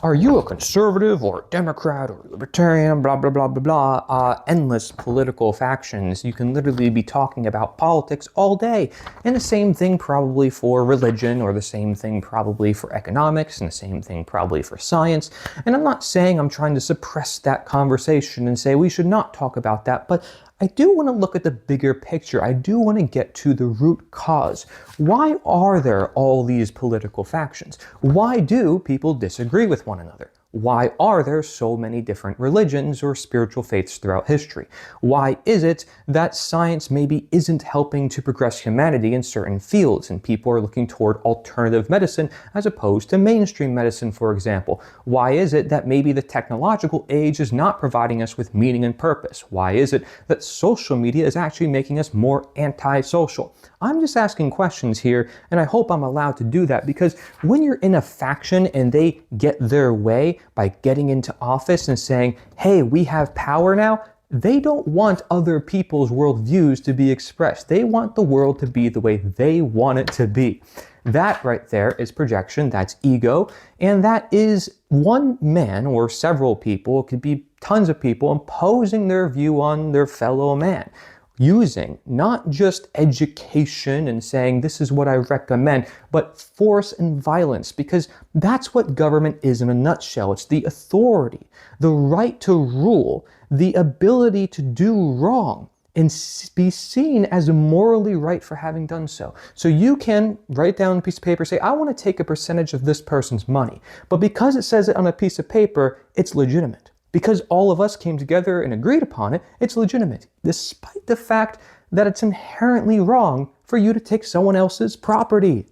Are you a conservative or a Democrat or a libertarian, blah, blah, blah, blah, blah, endless political factions. You can literally be talking about politics all day. And the same thing probably for religion, or the same thing probably for economics, and the same thing probably for science. And I'm not saying I'm trying to suppress that conversation and say we should not talk about that, but I do want to look at the bigger picture. I do want to get to the root cause. Why are there all these political factions? Why do people disagree with one another? Why are there so many different religions or spiritual faiths throughout history? Why is it that science maybe isn't helping to progress humanity in certain fields and people are looking toward alternative medicine as opposed to mainstream medicine, for example? Why is it that maybe the technological age is not providing us with meaning and purpose? Why is it that social media is actually making us more antisocial? I'm just asking questions here, and I hope I'm allowed to do that, because when you're in a faction and they get their way by getting into office and saying, hey, we have power now, they don't want other people's worldviews to be expressed. They want the world to be the way they want it to be. That right there is projection, that's ego, and that is one man or several people, it could be tons of people, imposing their view on their fellow man, using not just education and saying this is what I recommend, but force and violence, because that's what government is in a nutshell. It's the authority, the right to rule, the ability to do wrong and be seen as morally right for having done so. So you can write down a piece of paper, say, I want to take a percentage of this person's money. But because it says it on a piece of paper, it's legitimate. Because all of us came together and agreed upon it, it's legitimate, despite the fact that it's inherently wrong for you to take someone else's property.